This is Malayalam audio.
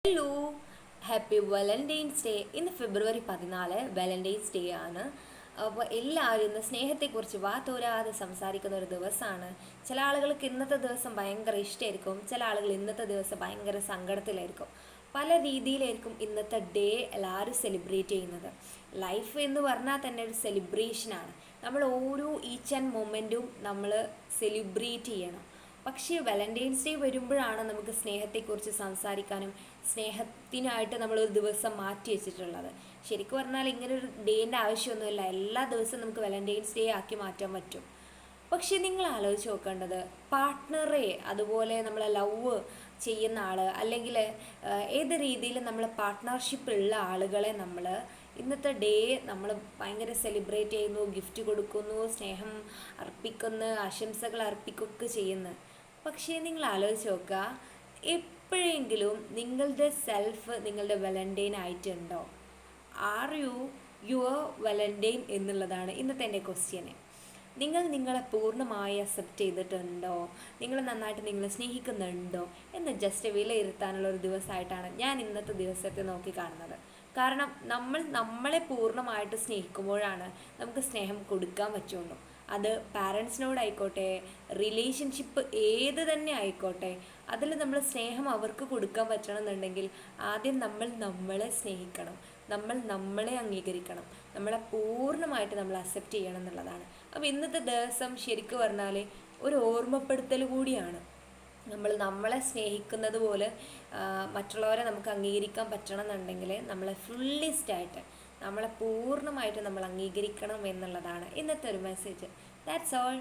Hello, happy Valentine's day. ഇന്ന് ഫെബ്രുവരി 14 വാലന്റൈൻസ് ഡേ ആണ്. അപ്പോൾ എല്ലാവരും ഇന്ന് സ്നേഹത്തെക്കുറിച്ച് വാതോരാതെ സംസാരിക്കുന്ന ഒരു ദിവസമാണ്. ചില ആളുകൾക്ക് ഇന്നത്തെ ദിവസം ഭയങ്കര ഇഷ്ടമായിരിക്കും, ചില ആളുകൾ ഇന്നത്തെ ദിവസം ഭയങ്കര സങ്കടത്തിലായിരിക്കും. പല രീതിയിലായിരിക്കും ഇന്നത്തെ ഡേ എല്ലാവരും സെലിബ്രേറ്റ് ചെയ്യുന്നത്. ലൈഫ് എന്ന് പറഞ്ഞാൽ തന്നെ ഒരു സെലിബ്രേഷനാണ്. നമ്മൾ ഓരോ ഈച്ച് ആൻഡ് മൊമെൻറ്റും നമ്മൾ സെലിബ്രേറ്റ് ചെയ്യണം. പക്ഷേ വാലന്റൈൻസ് ഡേ വരുമ്പോഴാണ് നമുക്ക് സ്നേഹത്തെക്കുറിച്ച് സംസാരിക്കാനും സ്നേഹത്തിനായിട്ട് നമ്മളൊരു ദിവസം മാറ്റി വെച്ചിട്ടുള്ളത്. ശരിക്കും പറഞ്ഞാൽ ഇങ്ങനെ ഒരു ഡേൻ്റെ ആവശ്യമൊന്നുമില്ല, എല്ലാ ദിവസവും നമുക്ക് വാലന്റൈൻസ് ഡേ ആക്കി മാറ്റാൻ പറ്റും. പക്ഷെ നിങ്ങൾ ആലോചിച്ച് നോക്കേണ്ടത്, പാർട്ട്ണറെ അതുപോലെ നമ്മളെ ലവ് ചെയ്യുന്ന ആൾ അല്ലെങ്കിൽ ഏത് രീതിയിൽ നമ്മൾ പാർട്ട്ണർഷിപ്പ് ഉള്ള ആളുകളെ നമ്മൾ ഇന്നത്തെ ഡേ നമ്മൾ ഭയങ്കര സെലിബ്രേറ്റ് ചെയ്യുന്നു, ഗിഫ്റ്റ് കൊടുക്കുന്നു, സ്നേഹം അർപ്പിക്കുന്നു, ആശംസകൾ അർപ്പിക്കുകയൊക്കെ ചെയ്യുന്നു. പക്ഷേ നിങ്ങൾ ആലോചിച്ച് നോക്കുക, എപ്പോഴെങ്കിലും നിങ്ങളുടെ സെൽഫ് നിങ്ങളുടെ വാലന്റൈൻ ആയിട്ടുണ്ടോ? ആർ യു യുവർ വാലന്റൈൻ എന്നുള്ളതാണ് ഇന്നത്തെ എൻ്റെ ക്വസ്റ്റ്യന്. നിങ്ങൾ നിങ്ങളെ പൂർണ്ണമായി അക്സെപ്റ്റ് ചെയ്തിട്ടുണ്ടോ? നിങ്ങൾ നന്നായിട്ട് നിങ്ങളെ സ്നേഹിക്കുന്നുണ്ടോ എന്ന് ജസ്റ്റ് വിലയിരുത്താനുള്ള ഒരു ദിവസമായിട്ടാണ് ഞാൻ ഇന്നത്തെ ദിവസത്തെ നോക്കി കാണുന്നത്. കാരണം നമ്മളെ പൂർണ്ണമായിട്ട് സ്നേഹിക്കുമ്പോഴാണ് നമുക്ക് സ്നേഹം കൊടുക്കാൻ പറ്റുള്ളൂ. അത് പാരൻസിനോടായിക്കോട്ടെ, റിലേഷൻഷിപ്പ് ഏത് തന്നെ ആയിക്കോട്ടെ, അതിൽ നമ്മൾ സ്നേഹം അവർക്ക് കൊടുക്കാൻ പറ്റണമെന്നുണ്ടെങ്കിൽ ആദ്യം നമ്മൾ നമ്മളെ സ്നേഹിക്കണം, നമ്മൾ നമ്മളെ അംഗീകരിക്കണം, നമ്മളെ പൂർണ്ണമായിട്ട് നമ്മൾ അക്സെപ്റ്റ് ചെയ്യണം എന്നുള്ളതാണ്. അപ്പോൾ ഇന്നത്തെ ദിവസം ശരിക്കും പറഞ്ഞാൽ ഒരു ഓർമ്മപ്പെടുത്തൽ കൂടിയാണ്. നമ്മളെ സ്നേഹിക്കുന്നത് പോലെ മറ്റുള്ളവരെ നമുക്ക് അംഗീകരിക്കാൻ പറ്റണം എന്നുണ്ടെങ്കിൽ നമ്മളെ ഫുള്ളിസ്റ്റായിട്ട് നമ്മളെ പൂർണ്ണമായിട്ട് നമ്മൾ അംഗീകരിക്കണം എന്നുള്ളതാണ് ഇന്നത്തെ ഒരു മെസ്സേജ്. That's all.